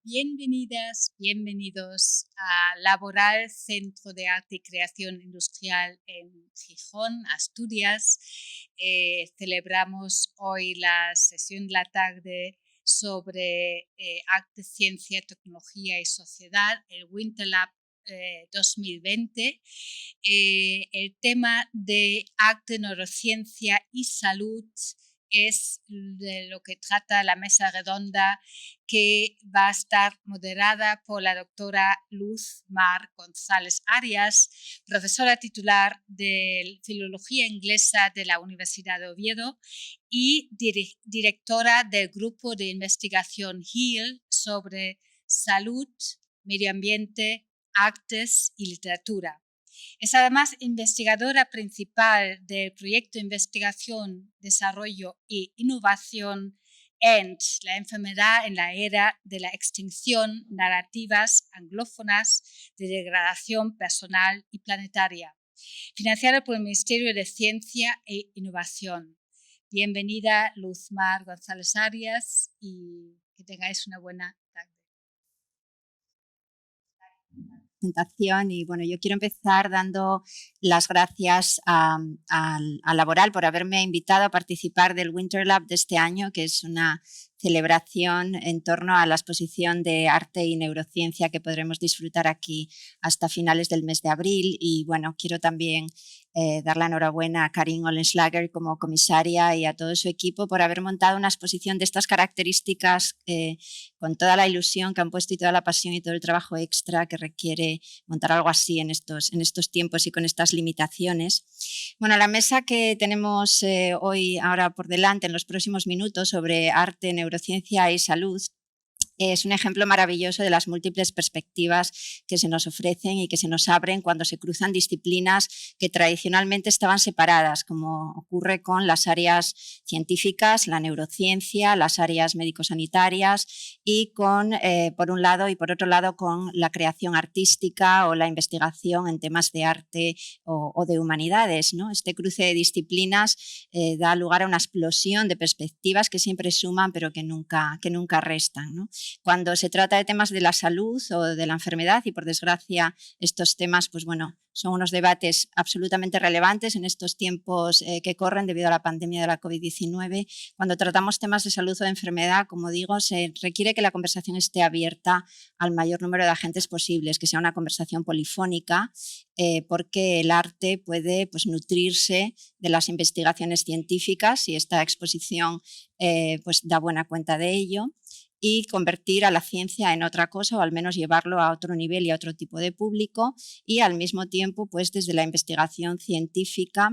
Bienvenidas, bienvenidos a Laboral Centro de Arte y Creación Industrial en Gijón, Asturias. Celebramos hoy la sesión de la tarde sobre arte, ciencia, tecnología y sociedad, el Winter Lab 2020. El tema de arte, neurociencia y salud es de lo que trata la mesa redonda, que va a estar moderada por la doctora Luz Mar González Arias, profesora titular de Filología Inglesa de la Universidad de Oviedo y directora del grupo de investigación HEAL sobre salud, medio ambiente, artes y literatura. Es además investigadora principal del proyecto de investigación, desarrollo e innovación END, la enfermedad en la era de la extinción, narrativas anglófonas de degradación personal y planetaria, financiada por el Ministerio de Ciencia e Innovación. Bienvenida, Luz Mar González Arias, y que tengáis una buena tarde. Y bueno, yo quiero empezar dando las gracias a Laboral por haberme invitado a participar del Winter Lab de este año, que es una celebración en torno a la exposición de arte y neurociencia que podremos disfrutar aquí hasta finales del mes de abril. Y bueno, quiero también dar la enhorabuena a Karin Olenschlager como comisaria y a todo su equipo por haber montado una exposición de estas características con toda la ilusión que han puesto y toda la pasión y todo el trabajo extra que requiere montar algo así en estos tiempos y con estas limitaciones. Bueno, la mesa que tenemos hoy ahora por delante en los próximos minutos sobre arte, neurociencia y salud es un ejemplo maravilloso de las múltiples perspectivas que se nos ofrecen y que se nos abren cuando se cruzan disciplinas que tradicionalmente estaban separadas, como ocurre con las áreas científicas, la neurociencia, las áreas médico-sanitarias y con, por un lado y por otro lado, con la creación artística o la investigación en temas de arte o de humanidades, ¿no? Este cruce de disciplinas da lugar a una explosión de perspectivas que siempre suman pero que nunca restan, ¿no? Cuando se trata de temas de la salud o de la enfermedad, y por desgracia estos temas, pues bueno, son unos debates absolutamente relevantes en estos tiempos que corren debido a la pandemia de la COVID-19. Cuando tratamos temas de salud o de enfermedad, como digo, se requiere que la conversación esté abierta al mayor número de agentes posibles, que sea una conversación polifónica, porque el arte puede, pues, nutrirse de las investigaciones científicas y esta exposición pues da buena cuenta de ello, y convertir a la ciencia en otra cosa o al menos llevarlo a otro nivel y a otro tipo de público, y al mismo tiempo, pues desde la investigación científica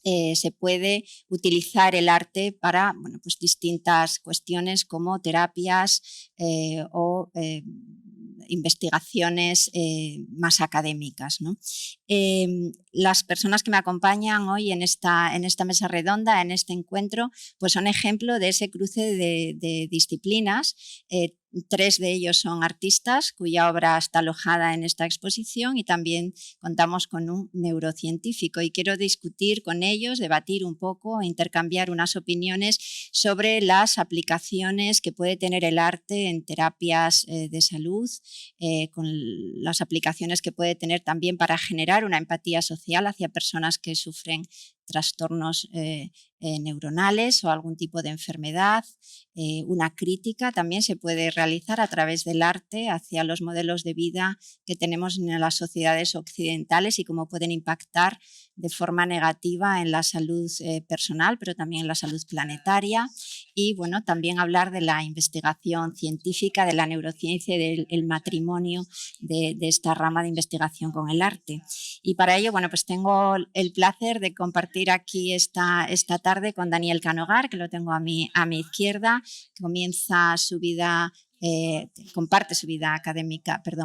se puede utilizar el arte para, bueno, pues distintas cuestiones como terapias o investigaciones más académicas, ¿no? Las personas que me acompañan hoy en esta mesa redonda, en este encuentro, pues son ejemplo de ese cruce de disciplinas. Tres de ellos son artistas cuya obra está alojada en esta exposición, y también contamos con un neurocientífico, y quiero discutir con ellos, debatir un poco, intercambiar unas opiniones sobre las aplicaciones que puede tener el arte en terapias de salud, con las aplicaciones que puede tener también para generar una empatía social hacia personas que sufren trastornos neuronales o algún tipo de enfermedad. Una crítica también se puede realizar a través del arte hacia los modelos de vida que tenemos en las sociedades occidentales y cómo pueden impactar de forma negativa en la salud personal, pero también en la salud planetaria. Y bueno, también hablar de la investigación científica, de la neurociencia y del matrimonio de esta rama de investigación con el arte. Y para ello, bueno, pues tengo el placer de compartir aquí esta tarde con Daniel Canogar, que lo tengo a mi izquierda, que comienza su vida, comparte su vida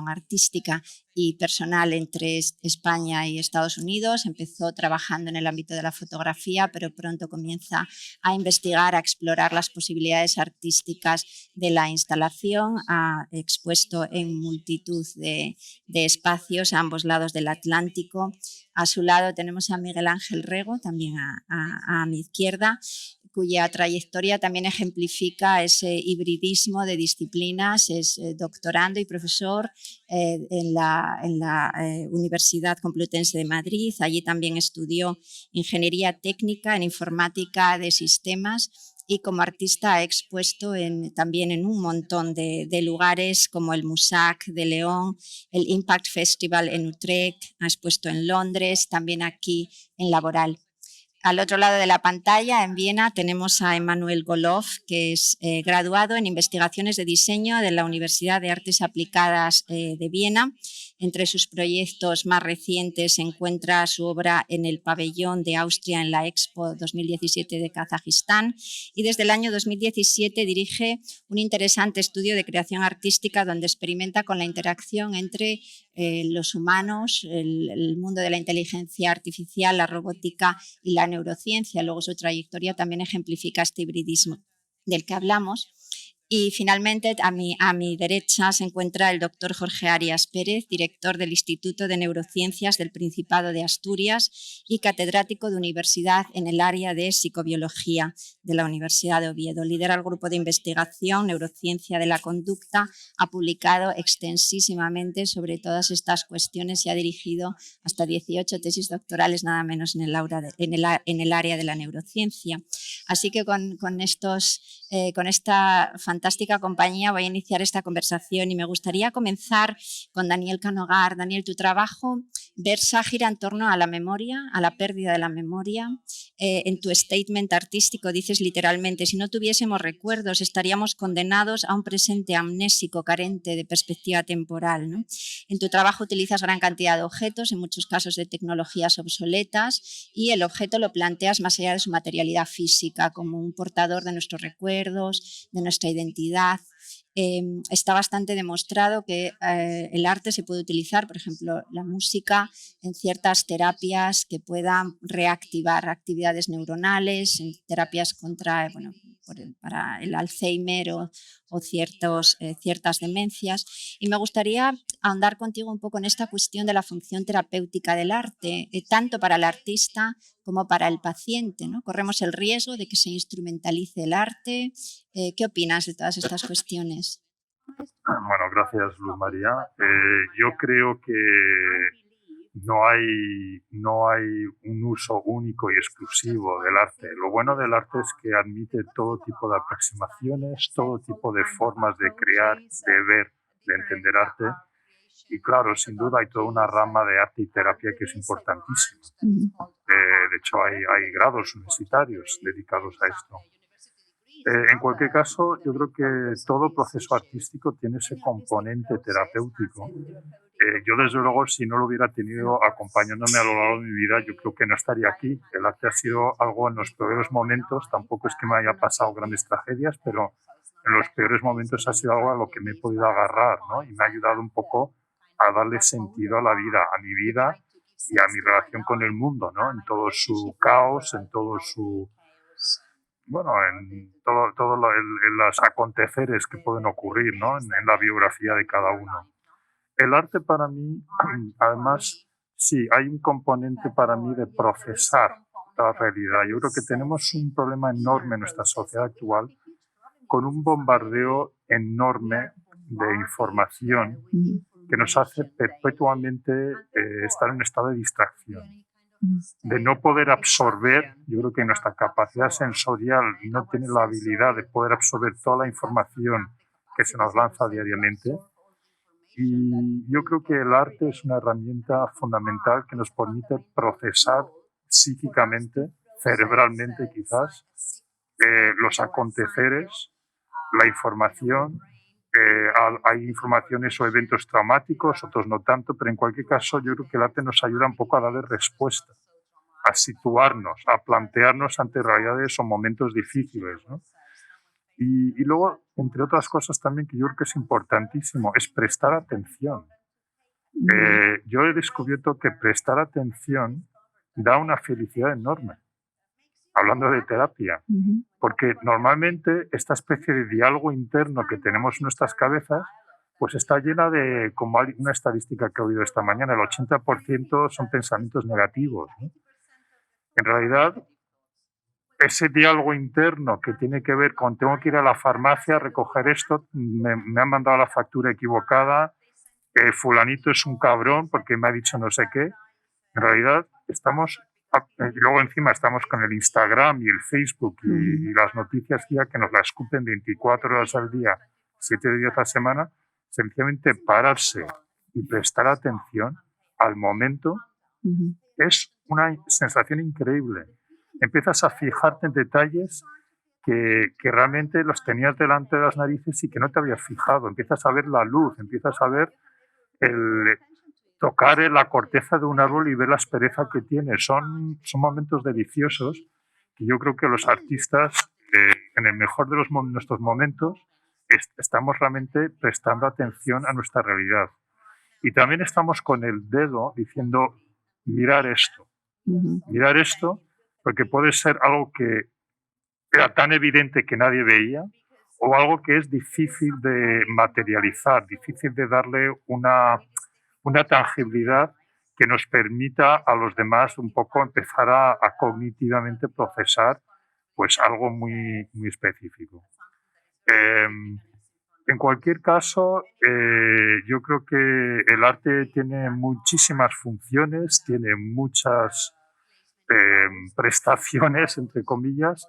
artística y personal entre España y Estados Unidos. Empezó trabajando en el ámbito de la fotografía, pero pronto comienza a investigar, a explorar las posibilidades artísticas de la instalación. Ha expuesto en multitud de espacios a ambos lados del Atlántico. A su lado tenemos a Miguel Ángel Rego, también a mi izquierda, cuya trayectoria también ejemplifica ese hibridismo de disciplinas. Es doctorando y profesor en la Universidad Complutense de Madrid. Allí también estudió ingeniería técnica en informática de sistemas y como artista ha expuesto también en un montón de lugares como el Musac de León, el Impact Festival en Utrecht, ha expuesto en Londres, también aquí en Laboral. Al otro lado de la pantalla, en Viena, tenemos a Emanuel Golov, que es graduado en Investigaciones de Diseño de la Universidad de Artes Aplicadas de Viena. Entre sus proyectos más recientes se encuentra su obra en el pabellón de Austria en la Expo 2017 de Kazajistán y desde el año 2017 dirige un interesante estudio de creación artística donde experimenta con la interacción entre los humanos, el mundo de la inteligencia artificial, la robótica y la neurociencia. Luego su trayectoria también ejemplifica este hibridismo del que hablamos. Y finalmente, a mi derecha se encuentra el doctor Jorge Arias Pérez, director del Instituto de Neurociencias del Principado de Asturias y catedrático de universidad en el área de psicobiología de la Universidad de Oviedo. Lidera el grupo de investigación Neurociencia de la Conducta, ha publicado extensísimamente sobre todas estas cuestiones y ha dirigido hasta 18 tesis doctorales, nada menos en el área de la neurociencia. Así que con esta fantástica compañía voy a iniciar esta conversación y me gustaría comenzar con Daniel Canogar. Daniel, tu trabajo gira en torno a la memoria, a la pérdida de la memoria. En tu statement artístico dices literalmente: si no tuviésemos recuerdos estaríamos condenados a un presente amnésico carente de perspectiva temporal, ¿no? En tu trabajo utilizas gran cantidad de objetos, en muchos casos de tecnologías obsoletas, y el objeto lo planteas más allá de su materialidad física, como un portador de nuestros recuerdos, de nuestra identidad. Está bastante demostrado que el arte se puede utilizar, por ejemplo, la música, en ciertas terapias que puedan reactivar actividades neuronales, en terapias para el Alzheimer o ciertas demencias. Y me gustaría ahondar contigo un poco en esta cuestión de la función terapéutica del arte, tanto para el artista como para el paciente, ¿no? Corremos el riesgo de que se instrumentalice el arte. ¿Qué opinas de todas estas cuestiones? Bueno, gracias, Luz María. Yo creo que no hay un uso único y exclusivo del arte. Lo bueno del arte es que admite todo tipo de aproximaciones, todo tipo de formas de crear, de ver, de entender arte. Y claro, sin duda hay toda una rama de arte y terapia que es importantísima. De hecho, hay grados universitarios dedicados a esto. En cualquier caso, yo creo que todo proceso artístico tiene ese componente terapéutico. Yo, desde luego, si no lo hubiera tenido acompañándome a lo largo de mi vida, yo creo que no estaría aquí. El arte ha sido algo en los peores momentos, tampoco es que me haya pasado grandes tragedias, pero en los peores momentos ha sido algo a lo que me he podido agarrar, ¿no? Y me ha ayudado un poco a darle sentido a la vida, a mi vida y a mi relación con el mundo, ¿no? En todo su caos, en todo su... Bueno, en todo los aconteceres que pueden ocurrir, ¿no? En la biografía de cada uno. El arte para mí, además, sí, hay un componente para mí de procesar la realidad. Yo creo que tenemos un problema enorme en nuestra sociedad actual con un bombardeo enorme de información que nos hace perpetuamente estar en un estado de distracción, de no poder absorber. Yo creo que nuestra capacidad sensorial no tiene la habilidad de poder absorber toda la información que se nos lanza diariamente. Y yo creo que el arte es una herramienta fundamental que nos permite procesar psíquicamente, cerebralmente quizás, los aconteceres, la información. Hay informaciones o eventos traumáticos, otros no tanto, pero en cualquier caso yo creo que el arte nos ayuda un poco a darle respuesta, a situarnos, a plantearnos ante realidades o momentos difíciles, ¿no? Y luego, entre otras cosas también que yo creo que es importantísimo, es prestar atención. Yo he descubierto que prestar atención da una felicidad enorme, hablando de terapia, porque normalmente esta especie de diálogo interno que tenemos en nuestras cabezas pues está llena de, como hay una estadística que he oído esta mañana, el 80% son pensamientos negativos, ¿no? En realidad, ese diálogo interno que tiene que ver con tengo que ir a la farmacia a recoger esto, me han mandado la factura equivocada, fulanito es un cabrón porque me ha dicho no sé qué. En realidad estamos, y luego encima estamos con el Instagram y el Facebook y las noticias ya que nos la escupen 24 horas al día, 7 días a la semana. Sencillamente pararse y prestar atención al momento es una sensación increíble. Empiezas a fijarte en detalles que realmente los tenías delante de las narices y que no te habías fijado. Empiezas a ver la luz, empiezas a ver tocar la corteza de un árbol y ver la aspereza que tiene. Son momentos deliciosos que yo creo que los artistas, en el mejor de nuestros momentos, estamos realmente prestando atención a nuestra realidad. Y también estamos con el dedo diciendo, mirar esto, porque puede ser algo que era tan evidente que nadie veía, o algo que es difícil de materializar, difícil de darle una tangibilidad que nos permita a los demás un poco empezar a cognitivamente procesar pues algo muy, muy específico. En cualquier caso, yo creo que el arte tiene muchísimas funciones, tiene muchas prestaciones, entre comillas.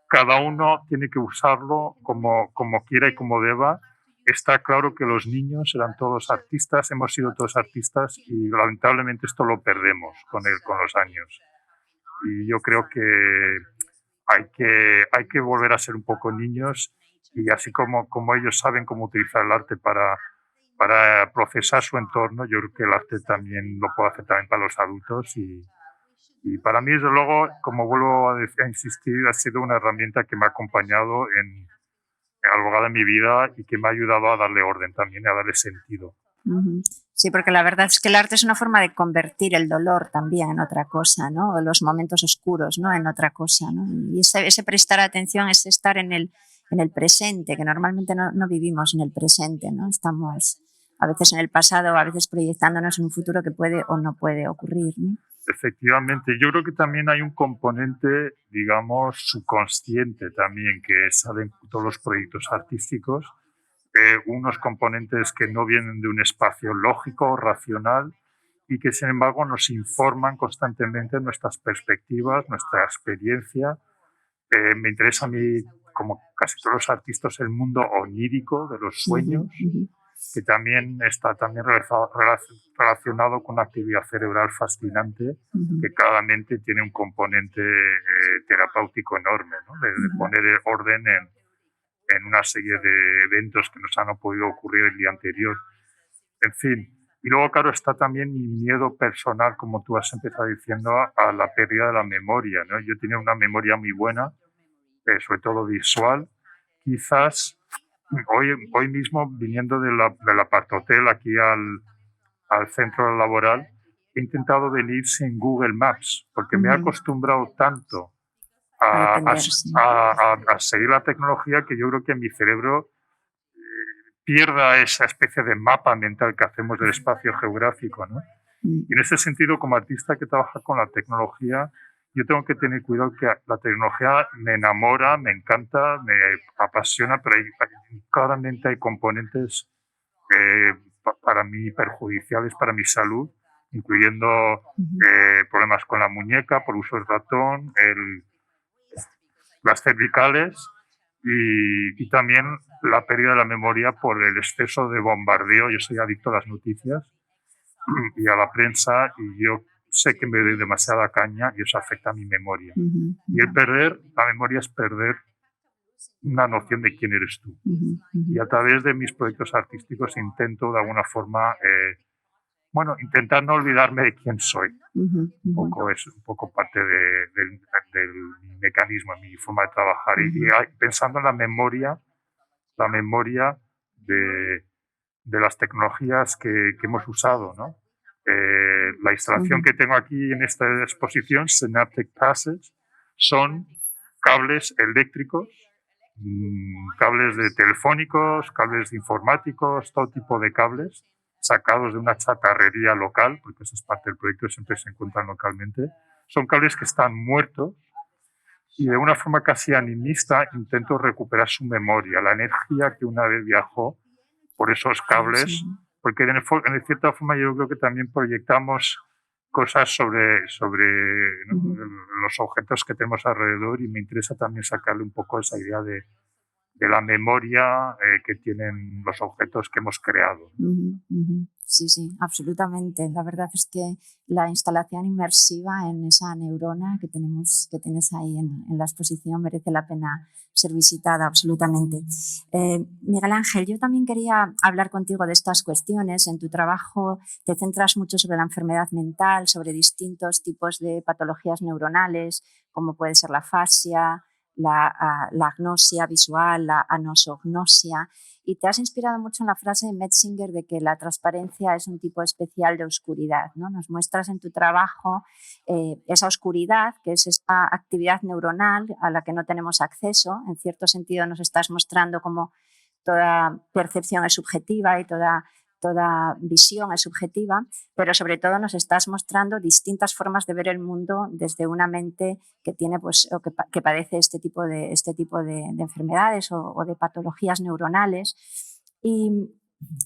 Cada uno tiene que usarlo como quiera y como deba. Está claro que los niños eran todos artistas, hemos sido todos artistas y lamentablemente esto lo perdemos con los años. Y yo creo que hay que volver a ser un poco niños y así como ellos saben cómo utilizar el arte para procesar su entorno, yo creo que el arte también lo puede hacer también para los adultos y para mí, desde luego, como vuelvo a insistir, ha sido una herramienta que me ha acompañado a lo largo de mi vida y que me ha ayudado a darle orden también, a darle sentido. Sí, porque la verdad es que el arte es una forma de convertir el dolor también en otra cosa, ¿no? Los momentos oscuros, ¿no? En otra cosa, ¿no? Y ese prestar atención es estar en el presente, que normalmente no vivimos en el presente, ¿no? Estamos a veces en el pasado, a veces proyectándonos en un futuro que puede o no puede ocurrir, ¿no? Efectivamente, yo creo que también hay un componente, digamos, subconsciente también, que salen todos los proyectos artísticos, unos componentes que no vienen de un espacio lógico, racional, y que sin embargo nos informan constantemente nuestras perspectivas, nuestra experiencia. Me interesa a mí, como casi todos los artistas, el mundo onírico de los sueños, que también está relacionado con una actividad cerebral fascinante, que claramente tiene un componente terapéutico enorme, ¿no? De poner orden en una serie de eventos que nos han podido ocurrir el día anterior. En fin. Y luego, claro, está también mi miedo personal, como tú has empezado diciendo, a la pérdida de la memoria, ¿no? Yo tenía una memoria muy buena, sobre todo visual. Quizás hoy mismo, viniendo del apartohotel aquí al centro laboral, he intentado venir sin Google Maps, porque me he acostumbrado tanto a seguir la tecnología que yo creo que mi cerebro pierda esa especie de mapa mental que hacemos del espacio geográfico, ¿no? Y en ese sentido, como artista que trabaja con la tecnología, yo tengo que tener cuidado que la tecnología me enamora, me encanta, me apasiona, pero claramente hay componentes para mí perjudiciales para mi salud, incluyendo problemas con la muñeca por uso del ratón, las cervicales y también la pérdida de la memoria por el exceso de bombardeo. Yo soy adicto a las noticias y a la prensa y yo sé que me doy demasiada caña y eso afecta a mi memoria. Y el perder la memoria es perder una noción de quién eres tú. Y a través de mis proyectos artísticos intento de alguna forma, intentar no olvidarme de quién soy. Es un poco parte del mecanismo, mi forma de trabajar. Y pensando en la memoria de las tecnologías que hemos usado, ¿no? La instalación que tengo aquí en esta exposición, Synaptic Passage, son cables eléctricos, cables de telefónicos, cables informáticos, todo tipo de cables sacados de una chatarrería local, porque eso es parte del proyecto, siempre se encuentran localmente. Son cables que están muertos y de una forma casi animista intento recuperar su memoria, la energía que una vez viajó por esos cables, porque de cierta forma yo creo que también proyectamos cosas sobre los objetos que tenemos alrededor, y me interesa también sacarle un poco esa idea de la memoria que tienen los objetos que hemos creado. Sí, sí, absolutamente. La verdad es que la instalación inmersiva en esa neurona que tienes ahí en la exposición merece la pena ser visitada, absolutamente. Miguel Ángel, yo también quería hablar contigo de estas cuestiones. En tu trabajo te centras mucho sobre la enfermedad mental, sobre distintos tipos de patologías neuronales, como puede ser la afasia, la agnosia visual, la anosognosia, y te has inspirado mucho en la frase de Metzinger de que la transparencia es un tipo especial de oscuridad, ¿no? Nos muestras en tu trabajo esa oscuridad, que es esta actividad neuronal a la que no tenemos acceso. En cierto sentido nos estás mostrando cómo toda percepción es subjetiva y toda visión es subjetiva, pero sobre todo nos estás mostrando distintas formas de ver el mundo desde una mente que tiene, pues, o que padece este tipo de enfermedades o de patologías neuronales. Y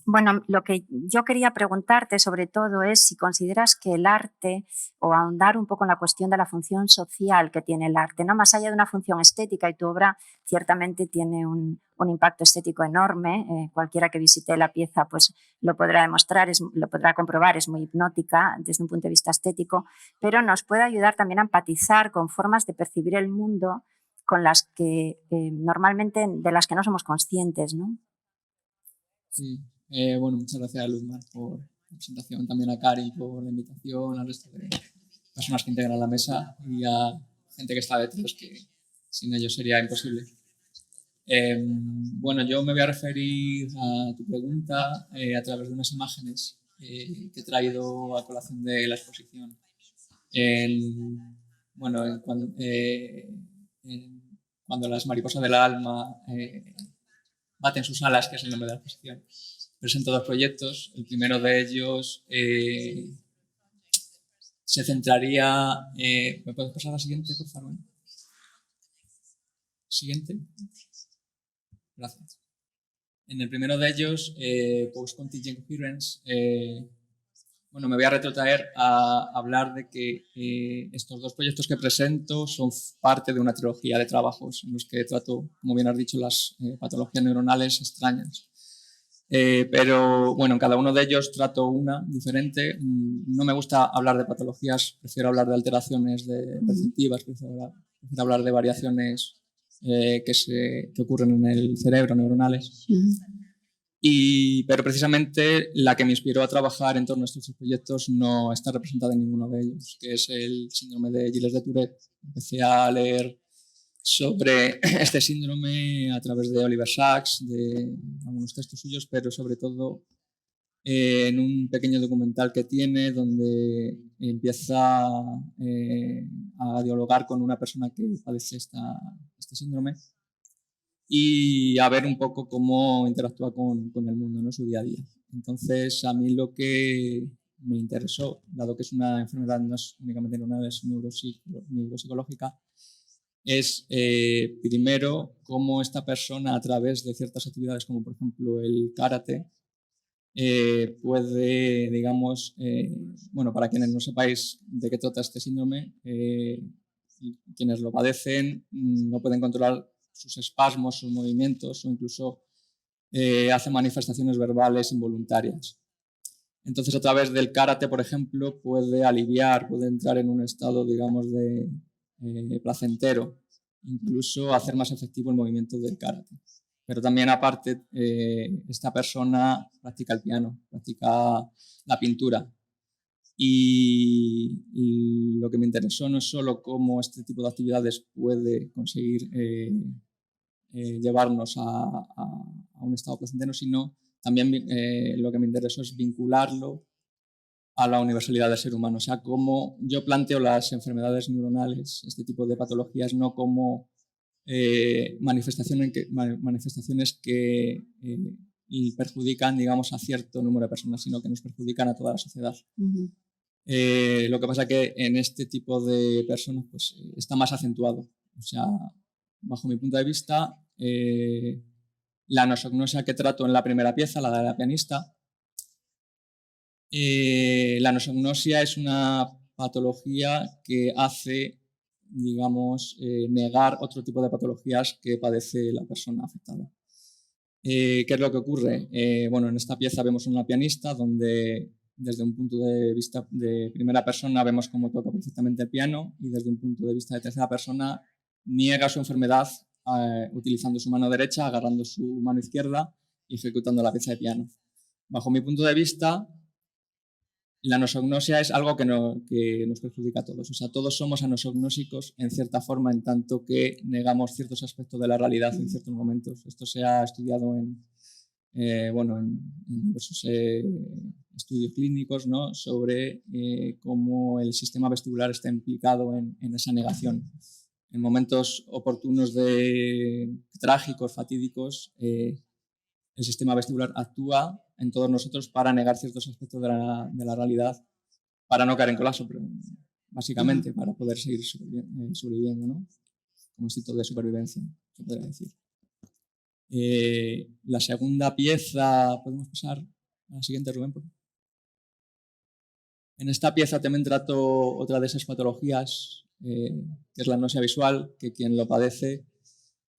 bueno, lo que yo quería preguntarte sobre todo es si consideras que el arte, o ahondar un poco en la cuestión de la función social que tiene el arte, ¿no? Más allá de una función estética, y tu obra ciertamente tiene un impacto estético enorme. Cualquiera que visite la pieza pues lo podrá demostrar, lo podrá comprobar, es muy hipnótica desde un punto de vista estético, pero nos puede ayudar también a empatizar con formas de percibir el mundo con las que normalmente de las que no somos conscientes, ¿no? Sí, bueno, muchas gracias, Luzmar, por la presentación, también a Cari por la invitación, al resto de personas que integran la mesa y a gente que está detrás, que sin ellos sería imposible. Bueno, yo me voy a referir a tu pregunta a través de unas imágenes que he traído a colación de la exposición. Cuando las mariposas del alma baten sus alas, que es el nombre de la exposición, presento dos proyectos. El primero de ellos se centraría... ¿Me puedes pasar a la siguiente, por favor? Siguiente. Gracias. En el primero de ellos, Post-Contingent Coherence, me voy a retrotraer a hablar de que estos dos proyectos que presento son parte de una trilogía de trabajos en los que trato, como bien has dicho, las patologías neuronales extrañas. Pero bueno, en cada uno de ellos trato una diferente. No me gusta hablar de patologías, prefiero hablar de alteraciones perceptivas, prefiero hablar de variaciones que ocurren en el cerebro, neuronales. Pero precisamente la que me inspiró a trabajar en torno a estos proyectos no está representada en ninguno de ellos, que es el síndrome de Gilles de Tourette. Empecé a leer sobre este síndrome a través de Oliver Sacks, de algunos textos suyos, pero sobre todo en un pequeño documental que tiene donde empieza a dialogar con una persona que padece este síndrome y a ver un poco cómo interactúa con el mundo, ¿no? Su día a día. Entonces, a mí lo que me interesó, dado que es una enfermedad no es únicamente neuronal, es neuropsicológica, es primero cómo esta persona, a través de ciertas actividades como por ejemplo el karate, puede, digamos, para quienes no sepáis de qué trata este síndrome, quienes lo padecen no pueden controlar sus espasmos, sus movimientos, o incluso hacen manifestaciones verbales involuntarias. Entonces, a través del karate, por ejemplo, puede aliviar, puede entrar en un estado, digamos, de placentero, incluso hacer más efectivo el movimiento del karate. Pero también, aparte, esta persona practica el piano, practica la pintura. Y lo que me interesó no es solo cómo este tipo de actividades puede conseguir llevarnos a un estado placentero, sino también lo que me interesó es vincularlo a la universalidad del ser humano. O sea, cómo yo planteo las enfermedades neuronales, este tipo de patologías, no como manifestaciones que perjudican, digamos, a cierto número de personas, sino que nos perjudican a toda la sociedad. Lo que pasa es que en este tipo de personas pues, está más acentuado O sea, bajo mi punto de vista, la anosognosia que trato en la primera pieza, la de la pianista, la anosognosia es una patología que hace, digamos, negar otro tipo de patologías que padece la persona afectada. ¿Qué es lo que ocurre? Bueno, en esta pieza vemos una pianista donde desde un punto de vista de primera persona vemos cómo toca perfectamente el piano y desde un punto de vista de tercera persona niega su enfermedad utilizando su mano derecha, agarrando su mano izquierda y ejecutando la pieza de piano. Bajo mi punto de vista, la anosognosia es algo que nos perjudica a todos. O sea, todos somos anosognósicos en cierta forma, en tanto que negamos ciertos aspectos de la realidad en ciertos momentos. Esto se ha estudiado en diversos estudios clínicos, ¿no? Sobre cómo el sistema vestibular está implicado en esa negación. En momentos oportunos trágicos, fatídicos, el sistema vestibular actúa en todos nosotros para negar ciertos aspectos de la realidad, para no caer en colapso, pero básicamente para poder seguir sobreviviendo, ¿no? Como instinto de supervivencia, se podría decir. La segunda pieza, ¿podemos pasar a la siguiente, Rubén? En esta pieza también trato otra de esas patologías, que es la anosia visual, que quien lo padece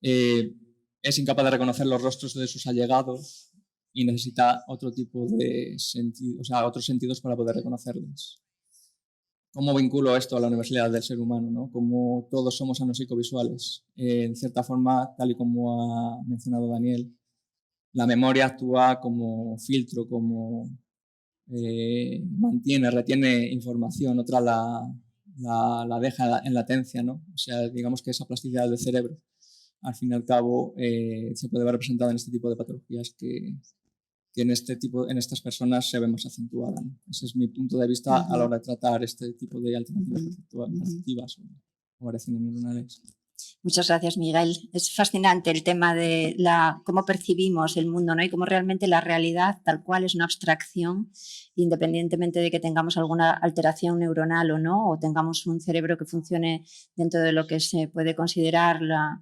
es incapaz de reconocer los rostros de sus allegados y necesita otro tipo de sentido, o sea, otros sentidos para poder reconocerles. ¿Cómo vinculo esto a la universalidad del ser humano, ¿no? Como todos somos anosicovisuales. En cierta forma, tal y como ha mencionado Daniel, la memoria actúa como filtro, como retiene información, otra la deja en latencia, ¿no? O sea, digamos que esa plasticidad del cerebro, al fin y al cabo, se puede ver representada en este tipo de patologías que en estas personas se ve más acentuada, ¿no? Ese es mi punto de vista a la hora de tratar este tipo de alternativas perceptivas o variaciones neuronales. Muchas gracias, Miguel. Es fascinante el tema de cómo percibimos el mundo, ¿no? Y cómo realmente la realidad tal cual es una abstracción, independientemente de que tengamos alguna alteración neuronal o no, o tengamos un cerebro que funcione dentro de lo que se puede considerar la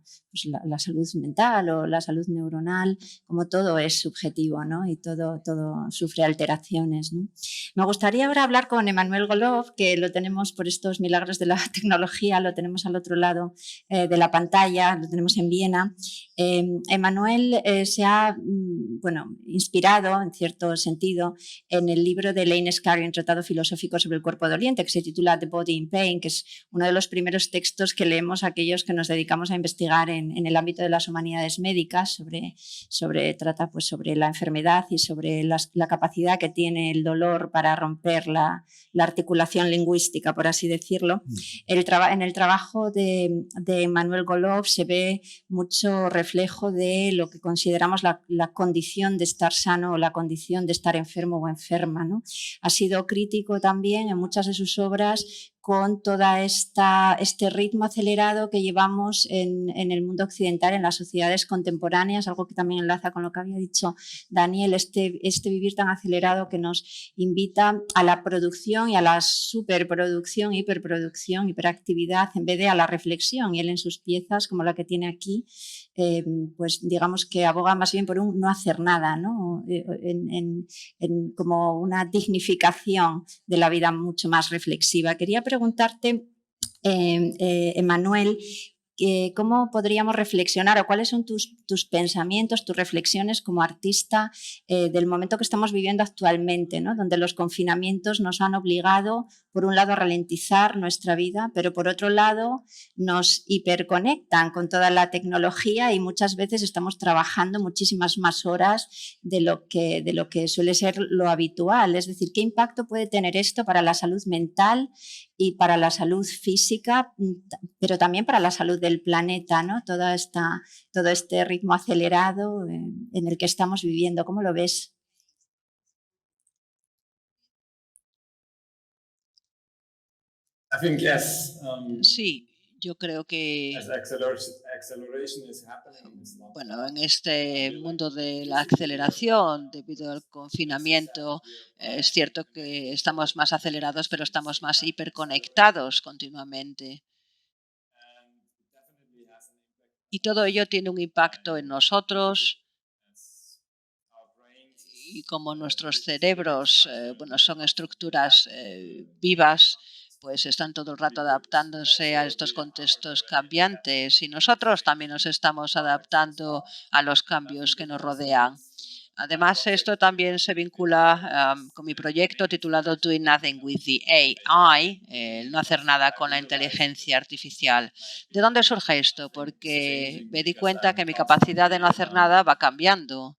salud mental o la salud neuronal, como todo es subjetivo, ¿no? Y todo sufre alteraciones, ¿no? Me gustaría ahora hablar con Emmanuel Golov, que lo tenemos por estos milagros de la tecnología, lo tenemos al otro lado de la pantalla, lo tenemos en Viena. Emmanuel se ha inspirado, en cierto sentido, en el libro de Elaine Scarry, un tratado filosófico sobre el cuerpo doliente, que se titula The Body in Pain, que es uno de los primeros textos que leemos aquellos que nos dedicamos a investigar en el ámbito de las humanidades médicas, trata pues, sobre la enfermedad y sobre la capacidad que tiene el dolor para romper la articulación lingüística, por así decirlo. En el trabajo de Emmanuel Golov se ve mucho reflejo de lo que consideramos la condición de estar sano o la condición de estar enfermo o enferma, ¿no? Ha sido crítico también en muchas de sus obras con todo este ritmo acelerado que llevamos en el mundo occidental, en las sociedades contemporáneas, algo que también enlaza con lo que había dicho Daniel, este vivir tan acelerado que nos invita a la producción y a la superproducción, hiperproducción, hiperactividad, en vez de a la reflexión. Y él en sus piezas, como la que tiene aquí, pues digamos que aboga más bien por un no hacer nada, ¿no? Como una dignificación de la vida mucho más reflexiva. Quería preguntarte, Emmanuel, ¿cómo podríamos reflexionar o cuáles son tus pensamientos, tus reflexiones como artista del momento que estamos viviendo actualmente, ¿no? Donde los confinamientos nos han obligado, por un lado, a ralentizar nuestra vida, pero por otro lado nos hiperconectan con toda la tecnología y muchas veces estamos trabajando muchísimas más horas de lo que suele ser lo habitual. Es decir, ¿qué impacto puede tener esto para la salud mental y para la salud física, pero también para la salud del planeta, ¿no? Todo este ritmo acelerado en el que estamos viviendo? ¿Cómo lo ves? Sí, yo creo que en este mundo de la aceleración debido al confinamiento es cierto que estamos más acelerados, pero estamos más hiperconectados continuamente. Y todo ello tiene un impacto en nosotros. Y como nuestros cerebros son estructuras vivas, pues están todo el rato adaptándose a estos contextos cambiantes y nosotros también nos estamos adaptando a los cambios que nos rodean. Además, esto también se vincula con mi proyecto titulado Doing Nothing with the AI, no hacer nada con la inteligencia artificial. ¿De dónde surge esto? Porque me di cuenta que mi capacidad de no hacer nada va cambiando.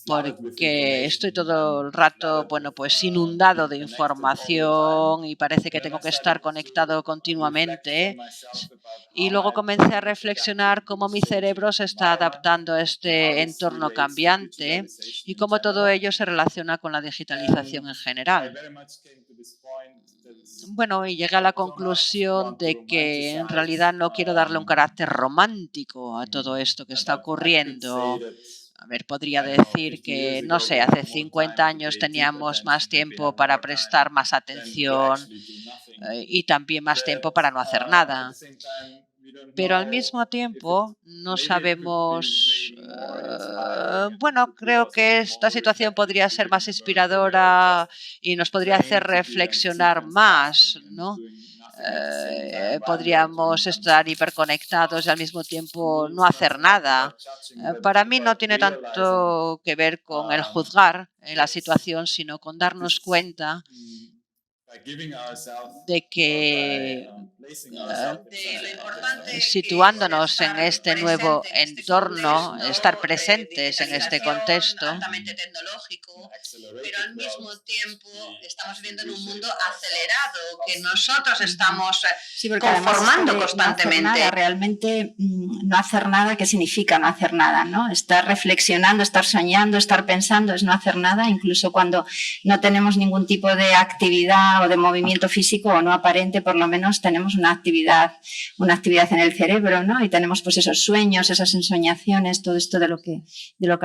Porque estoy todo el rato, pues inundado de información y parece que tengo que estar conectado continuamente. Y luego comencé a reflexionar cómo mi cerebro se está adaptando a este entorno cambiante y cómo todo ello se relaciona con la digitalización en general. Y llegué a la conclusión de que en realidad no quiero darle un carácter romántico a todo esto que está ocurriendo. Podría decir que, no sé, hace 50 años teníamos más tiempo para prestar más atención y también más tiempo para no hacer nada. Pero al mismo tiempo no sabemos, creo que esta situación podría ser más inspiradora y nos podría hacer reflexionar más, ¿no? Podríamos estar hiperconectados y al mismo tiempo no hacer nada. Para mí no tiene tanto que ver con el juzgar la situación, sino con darnos cuenta de que situándonos en este nuevo entorno, estar presentes en este contexto, tecnológico, pero al mismo tiempo estamos viviendo en un mundo acelerado que nosotros estamos conformando constantemente. No hacer nada, realmente no hacer nada, ¿qué significa no hacer nada? ¿No? Estar reflexionando, estar soñando, estar pensando es no hacer nada, incluso cuando no tenemos ningún tipo de actividad o de movimiento físico o no aparente, por lo menos tenemos una actividad en el cerebro, ¿no? Y tenemos pues esos sueños, esas ensoñaciones, todo esto de lo que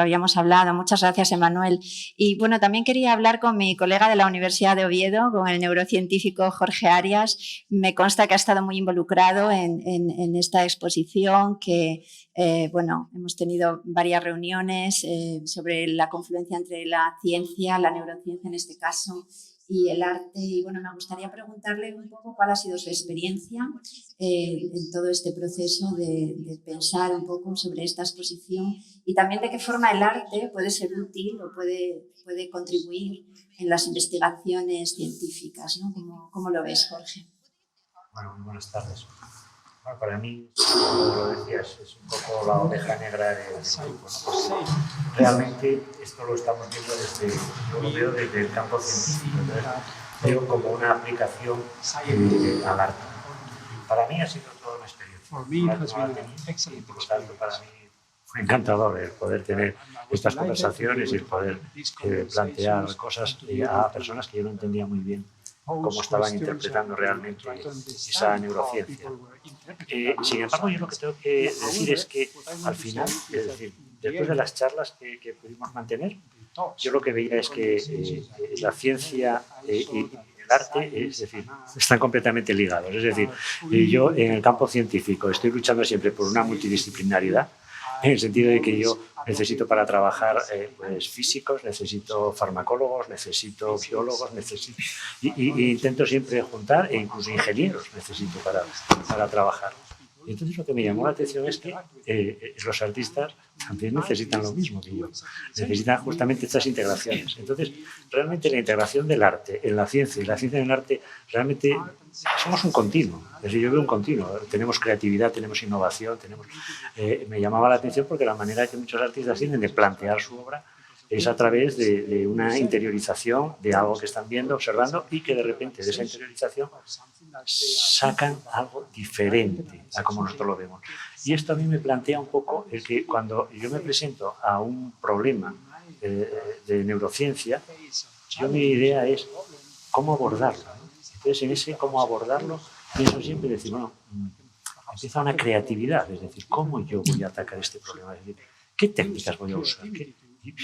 habíamos hablado. Muchas gracias, Emanuel. Y bueno, también quería hablar con mi colega de la Universidad de Oviedo, con el neurocientífico Jorge Arias. Me consta que ha estado muy involucrado en esta exposición, que hemos tenido varias reuniones sobre la confluencia entre la ciencia, la neurociencia en este caso, y el arte. Y me gustaría preguntarle un poco cuál ha sido su experiencia en todo este proceso de pensar un poco sobre esta exposición y también de qué forma el arte puede ser útil o puede contribuir en las investigaciones científicas, ¿no? ¿Cómo lo ves, Jorge? Bueno, muy buenas tardes. Bueno, para mí, como lo decías, es un poco la oveja negra del grupo, ¿no? Realmente esto lo estamos viendo yo lo veo desde el campo científico, entonces veo como una aplicación al arte. Para mí ha sido toda una experiencia. Y por lo tanto, para mí fue encantador el poder tener estas conversaciones y el poder plantear cosas a personas que yo no entendía muy bien cómo estaban interpretando realmente esa neurociencia. Sin embargo, yo lo que tengo que decir es que al final, es decir, después de las charlas que pudimos mantener, yo lo que veía es que la ciencia y el arte, es decir, están completamente ligados. Es decir, yo en el campo científico estoy luchando siempre por una multidisciplinaridad, en el sentido de que yo necesito para trabajar físicos, necesito farmacólogos, necesito biólogos, y intento siempre juntar, e incluso ingenieros necesito para trabajar. Y entonces lo que me llamó la atención es que los artistas también necesitan lo mismo que yo, necesitan justamente estas integraciones. Entonces, realmente la integración del arte en la ciencia y la ciencia en el arte, realmente somos un continuo. Es decir, yo veo un continuo. Tenemos creatividad, tenemos innovación, me llamaba la atención porque la manera que muchos artistas tienen de plantear su obra es a través de una interiorización de algo que están viendo, observando, y que de repente de esa interiorización sacan algo diferente a como nosotros lo vemos. Y esto a mí me plantea un poco el que cuando yo me presento a un problema de neurociencia, mi idea es cómo abordarlo, ¿no? Entonces, en ese cómo abordarlo, pienso siempre decir, empieza una creatividad, es decir, ¿cómo yo voy a atacar este problema? Es decir, ¿qué técnicas voy a usar? Y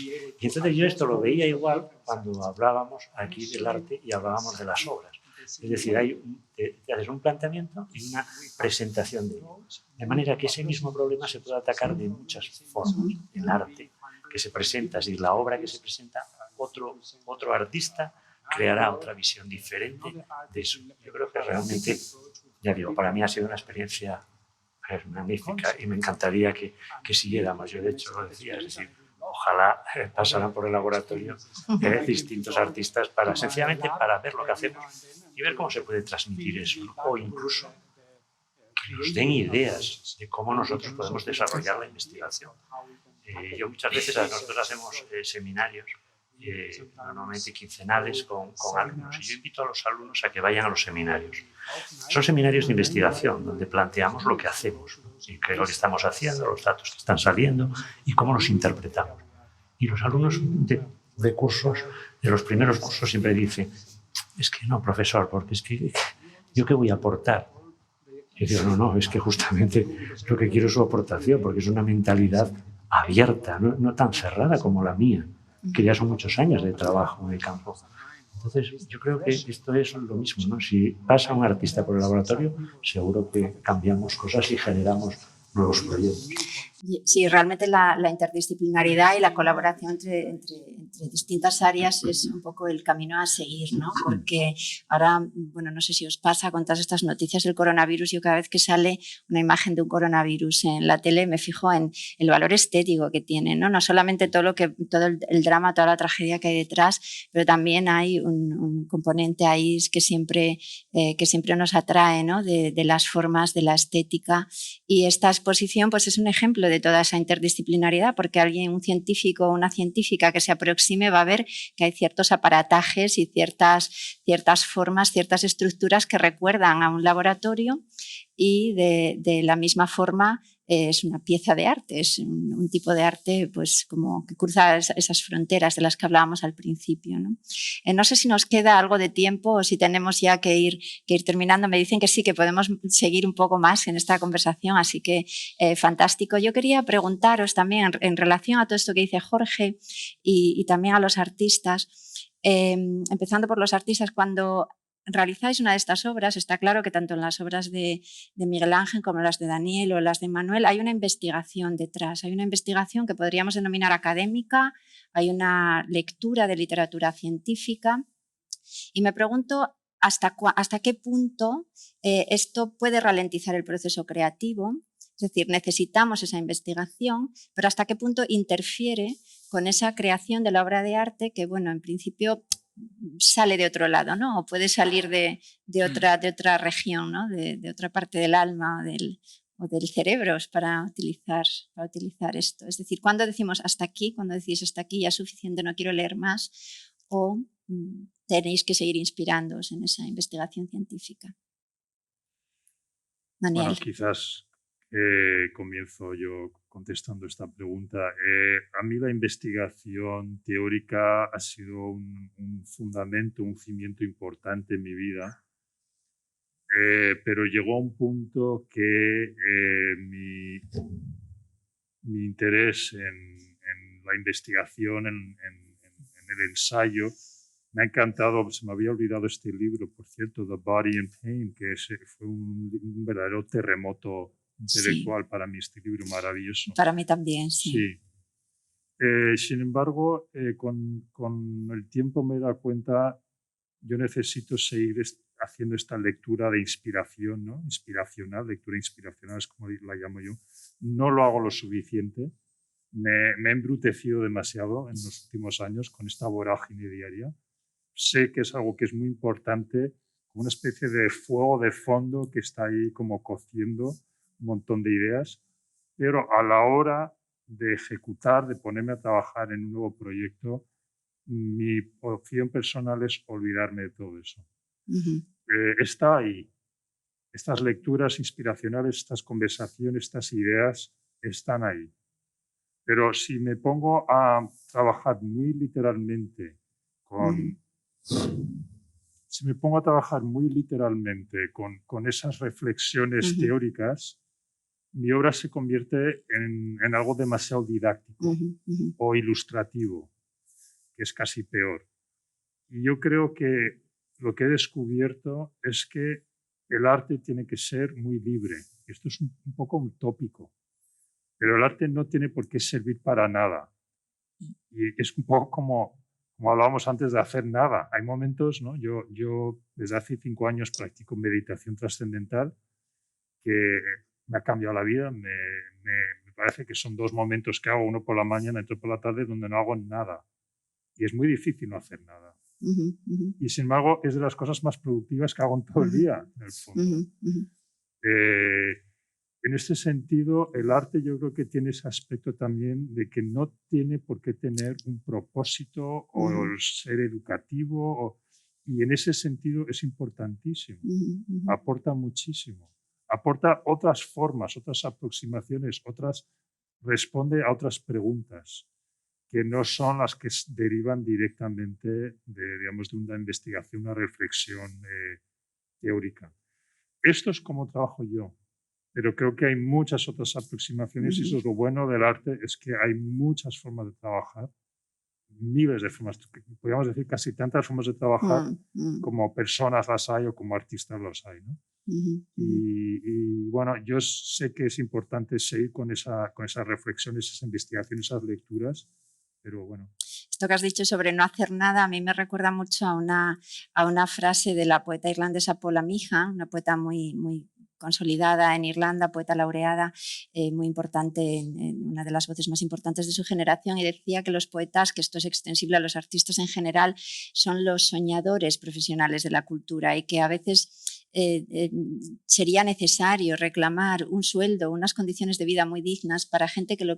entonces yo esto lo veía igual cuando hablábamos aquí del arte y hablábamos de las obras. Es decir, te haces un planteamiento y una presentación de ello. De manera que ese mismo problema se puede atacar de muchas formas. El arte que se presenta, es decir, la obra que se presenta, otro artista creará otra visión diferente de eso. Yo creo que realmente, ya digo, para mí ha sido una experiencia magnífica y me encantaría que siguiéramos. Yo, de hecho, lo decía, es decir, ojalá pasaran por el laboratorio distintos artistas sencillamente para ver lo que hacemos y ver cómo se puede transmitir eso, ¿no? O incluso que nos den ideas de cómo nosotros podemos desarrollar la investigación. Yo muchas veces, nosotros hacemos seminarios, normalmente quincenales con alumnos, y yo invito a los alumnos a que vayan a los seminarios. Son seminarios de investigación donde planteamos lo que hacemos, y qué es lo que estamos haciendo, los datos que están saliendo y cómo los interpretamos. Y los alumnos de cursos, de los primeros cursos, siempre dicen, es que no, profesor, porque es que yo qué voy a aportar. Y yo digo, no, es que justamente lo que quiero es su aportación, porque es una mentalidad abierta, no tan cerrada como la mía, que ya son muchos años de trabajo en el campo. Entonces, yo creo que esto es lo mismo, ¿no? Si pasa un artista por el laboratorio, seguro que cambiamos cosas y generamos nuevos proyectos. Sí, realmente la interdisciplinaridad y la colaboración entre distintas áreas es un poco el camino a seguir, ¿no? Porque ahora, bueno, no sé si os pasa con todas estas noticias del coronavirus, yo cada vez que sale una imagen de un coronavirus en la tele me fijo en el valor estético que tiene, ¿no? No solamente todo el drama, toda la tragedia que hay detrás, pero también hay un componente ahí que siempre nos atrae, ¿no? De las formas, de la estética, y esta exposición pues es un ejemplo de toda esa interdisciplinaridad, porque un científico o una científica que se aproxime va a ver que hay ciertos aparatajes y ciertas formas, ciertas estructuras que recuerdan a un laboratorio, y de la misma forma es una pieza de arte, es un tipo de arte pues como que cruza esas fronteras de las que hablábamos al principio, ¿no? No sé si nos queda algo de tiempo o si tenemos ya que ir terminando. Me dicen que sí, que podemos seguir un poco más en esta conversación, así que fantástico. Yo quería preguntaros también en relación a todo esto que dice Jorge y también a los artistas, empezando por los artistas, cuando realizáis una de estas obras, está claro que tanto en las obras de Miguel Ángel como las de Daniel o las de Manuel hay una investigación detrás, hay una investigación que podríamos denominar académica, hay una lectura de literatura científica, y me pregunto hasta qué punto esto puede ralentizar el proceso creativo, es decir, necesitamos esa investigación, pero hasta qué punto interfiere con esa creación de la obra de arte que, bueno, en principio sale de otro lado, ¿no? O puede salir de otra región, ¿no? De otra parte del alma o del cerebro para utilizar esto. Es decir, cuando decimos hasta aquí, cuando decís hasta aquí ya es suficiente, no quiero leer más, o tenéis que seguir inspirándoos en esa investigación científica. Daniel. Bueno, quizás comienzo yo contestando esta pregunta. A mí la investigación teórica ha sido un fundamento, un cimiento importante en mi vida, pero llegó a un punto que mi interés en la investigación, en el ensayo, me ha encantado. Se me había olvidado este libro, por cierto, The Body and Pain, que fue un verdadero terremoto intelectual, sí, para mí, este libro maravilloso. Para mí también, sí. Sí. Sin embargo, con el tiempo me he dado cuenta, yo necesito seguir haciendo esta lectura de inspiración, ¿no? Lectura inspiracional es como la llamo yo. No lo hago lo suficiente. Me he embrutecido demasiado en los últimos años con esta vorágine diaria. Sé que es algo que es muy importante, como una especie de fuego de fondo que está ahí como cociendo un montón de ideas, pero a la hora de ejecutar, de ponerme a trabajar en un nuevo proyecto, mi opción personal es olvidarme de todo eso. Está ahí. Estas lecturas inspiracionales, estas conversaciones, estas ideas están ahí. Pero si me pongo a trabajar muy literalmente con esas reflexiones teóricas, mi obra se convierte en algo demasiado didáctico o ilustrativo, que es casi peor. Y yo creo que lo que he descubierto es que el arte tiene que ser muy libre. Esto es un poco utópico, pero el arte no tiene por qué servir para nada. Y es un poco como hablábamos antes de hacer nada. Hay momentos, ¿no? Yo desde hace 5 años practico meditación trascendental que me ha cambiado la vida. Me parece que son 2 momentos que hago, uno por la mañana y otro por la tarde, donde no hago nada. Y es muy difícil no hacer nada. Y sin embargo, es de las cosas más productivas que hago en todo el día, en el fondo. En este sentido, el arte yo creo que tiene ese aspecto también de que no tiene por qué tener un propósito o el ser educativo. Y en ese sentido es importantísimo. Aporta muchísimo. Aporta otras formas, otras aproximaciones, responde a otras preguntas que no son las que derivan directamente de una investigación, una reflexión teórica. Esto es como trabajo yo, pero creo que hay muchas otras aproximaciones y eso es lo bueno del arte, es que hay muchas formas de trabajar, miles de formas, podríamos decir casi tantas formas de trabajar como personas las hay o como artistas los hay, ¿no? Y bueno, yo sé que es importante seguir con esa reflexión, esas investigaciones, esas lecturas, pero bueno. Esto que has dicho sobre no hacer nada a mí me recuerda mucho a una frase de la poeta irlandesa Paula Meehan, una poeta muy, muy consolidada en Irlanda, poeta laureada, muy importante, una de las voces más importantes de su generación, y decía que los poetas, que esto es extensible a los artistas en general, son los soñadores profesionales de la cultura y que a veces sería necesario reclamar un sueldo, unas condiciones de vida muy dignas para gente que lo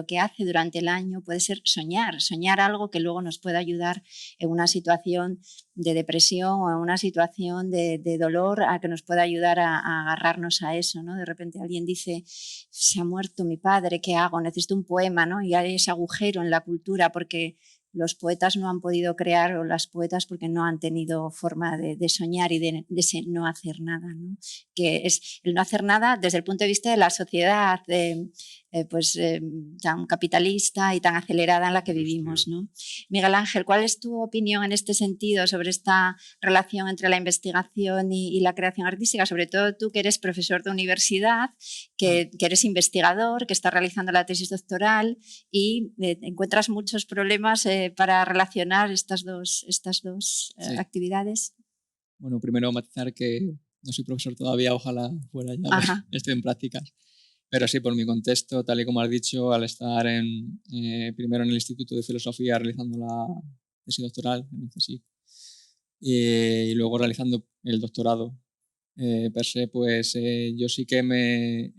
que hace durante el año puede ser soñar algo que luego nos pueda ayudar en una situación de depresión o en una situación de dolor, a que nos pueda ayudar a agarrarnos a eso, ¿no? De repente alguien dice, se ha muerto mi padre, ¿qué hago? Necesito un poema, ¿no? Y hay ese agujero en la cultura porque los poetas no han podido crear, o las poetas porque no han tenido forma de soñar y de ese no hacer nada, ¿no? Que es el no hacer nada desde el punto de vista de la sociedad tan capitalista y tan acelerada en la que vivimos, ¿no? Miguel Ángel, ¿cuál es tu opinión en este sentido sobre esta relación entre la investigación y la creación artística? Sobre todo tú, que eres profesor de universidad, que eres investigador, que estás realizando la tesis doctoral y encuentras muchos problemas para relacionar estas dos actividades. Bueno, primero matizar que no soy profesor todavía, ojalá fuera ya, estoy en prácticas. Pero sí, por mi contexto, tal y como has dicho, al estar primero en el Instituto de Filosofía realizando la tesis doctoral en el CSIC y luego realizando el doctorado per se, pues yo sí que me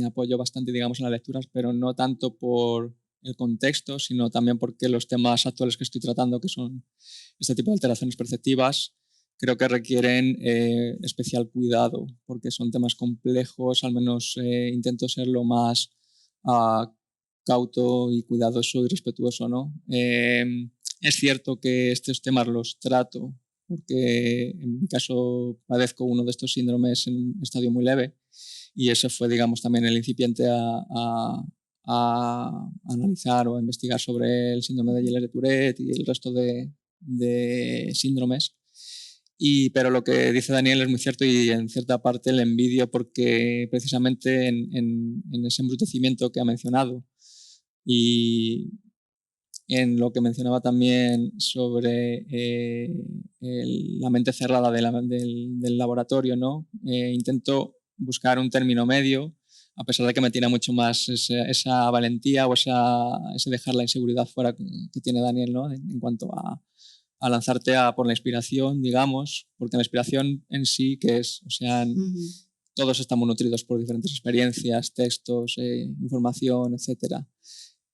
apoyo bastante, digamos, en las lecturas, pero no tanto por el contexto, sino también porque los temas actuales que estoy tratando, que son este tipo de alteraciones perceptivas, creo que requieren especial cuidado, porque son temas complejos, al menos intento ser lo más cauto y cuidadoso y respetuoso, ¿no? Es cierto que estos temas los trato, porque en mi caso padezco uno de estos síndromes en un estadio muy leve, y eso fue, digamos, también el incipiente a analizar o a investigar sobre el síndrome de Gilles-de-Tourette y el resto de síndromes. Pero lo que dice Daniel es muy cierto y en cierta parte le envidio porque precisamente en ese embrutecimiento que ha mencionado y en lo que mencionaba también sobre la mente cerrada del laboratorio, ¿no? Intento buscar un término medio, a pesar de que me tiene mucho más esa valentía o ese dejar la inseguridad fuera que tiene Daniel, ¿no? En cuanto a lanzarte por la inspiración, digamos, porque la inspiración en sí, que es, o sea, todos estamos nutridos por diferentes experiencias, textos, información, etcétera.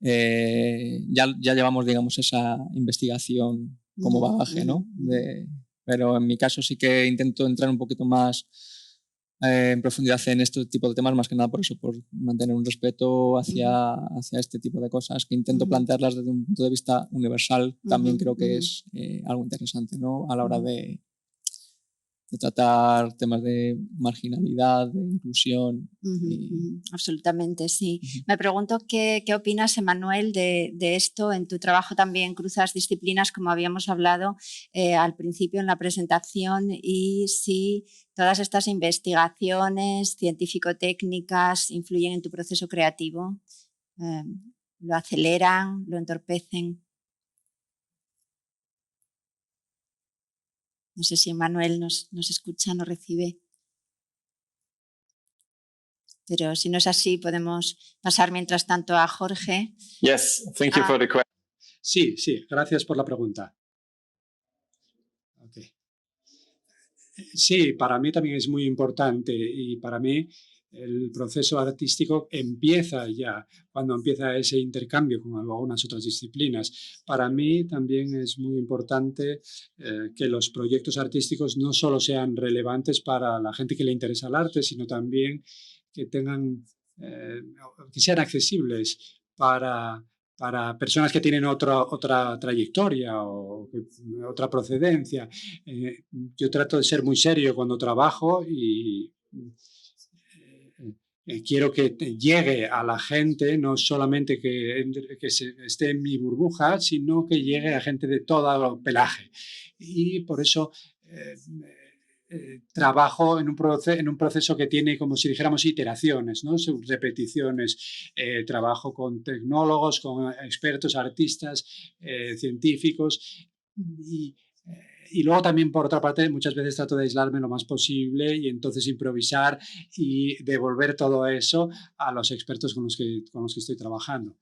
Ya llevamos, digamos, esa investigación como bagaje, ¿no? Pero en mi caso sí que intento entrar un poquito más en profundidad en este tipo de temas, más que nada por eso, por mantener un respeto hacia este tipo de cosas, que intento plantearlas desde un punto de vista universal. También creo que es algo interesante, ¿no? A la hora de tratar temas de marginalidad, de inclusión. Absolutamente, sí. Me pregunto qué opinas, Emanuel, de esto. En tu trabajo también cruzas disciplinas, como habíamos hablado al principio en la presentación, y si todas estas investigaciones científico-técnicas influyen en tu proceso creativo, lo aceleran, lo entorpecen. No sé si Emanuel nos escucha, nos recibe. Pero si no es así, podemos pasar mientras tanto a Jorge. Yes, thank you for the question. Sí, gracias por la pregunta. Okay. Sí, para mí también es muy importante, y para mí el proceso artístico empieza ya cuando empieza ese intercambio con algunas otras disciplinas. Para mí también es muy importante que los proyectos artísticos no solo sean relevantes para la gente que le interesa el arte, sino también que que sean accesibles para personas que tienen otra trayectoria o otra procedencia. Yo trato de ser muy serio cuando trabajo y quiero que llegue a la gente, no solamente que esté en mi burbuja, sino que llegue a gente de todo pelaje. Y por eso trabajo en un proceso que tiene, como si dijéramos, iteraciones, ¿no? Repeticiones. Trabajo con tecnólogos, con expertos, artistas, científicos, y luego también, por otra parte, muchas veces trato de aislarme lo más posible y entonces improvisar y devolver todo eso a los expertos con los que estoy trabajando.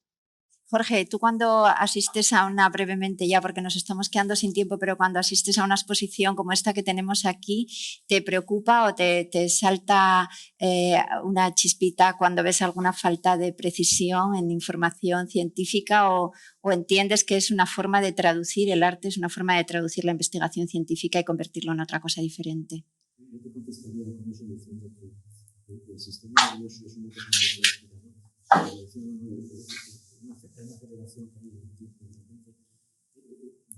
Jorge, tú cuando asistes a brevemente ya, porque nos estamos quedando sin tiempo, pero cuando asistes a una exposición como esta que tenemos aquí, ¿te preocupa o te salta una chispita cuando ves alguna falta de precisión en información científica, o entiendes que es una forma de traducir el arte, es una forma de traducir la investigación científica y convertirlo en otra cosa diferente? Yo te contestaría con eso diciendo que el sistema nervioso es una cosa muy práctica, una aceleración que hay en el tiempo,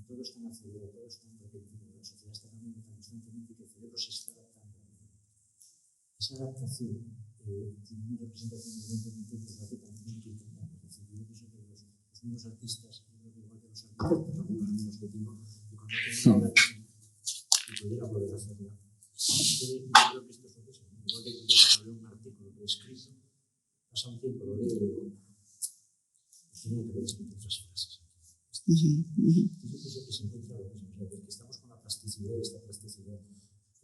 todo está en aceleración, todo está en repetición, la sociedad está cambiando constantemente y que el cerebro se está adaptando. Esa adaptación tiene una representación evidentemente importante también que intentar, es decir, yo pienso que los mismos artistas, igual que los artistas, buscan el mismo objetivo, y cuando hacen una obra y pudiera poder hacerla. Entonces, yo creo que esto es lo que es, igual que yo cuando leo un artículo que he escrito, pasa un tiempo, lo leo y digo, tiene que ver entre otras frases. Yo pienso que se encuentra lo mismo, o sea, que estamos con la plasticidad, esta plasticidad,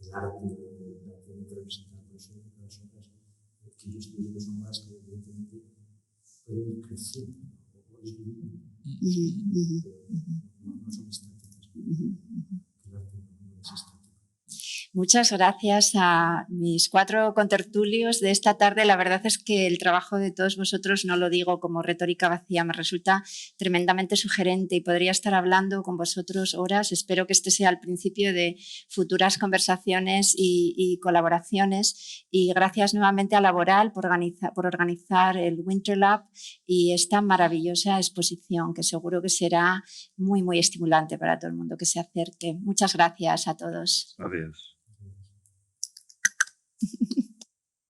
el arte, la tiene que representar por eso las obras que yo estoy viendo son obras que evidentemente pueden ir creciendo, o es viviendo, pero no son estáticas. El arte no es estático. Muchas gracias a mis 4 contertulios de esta tarde. La verdad es que el trabajo de todos vosotros, no lo digo como retórica vacía, me resulta tremendamente sugerente y podría estar hablando con vosotros horas. Espero que este sea el principio de futuras conversaciones y colaboraciones. Y gracias nuevamente a Laboral por organizar el Winter Lab y esta maravillosa exposición, que seguro que será muy, muy estimulante para todo el mundo que se acerque. Muchas gracias a todos. Adiós.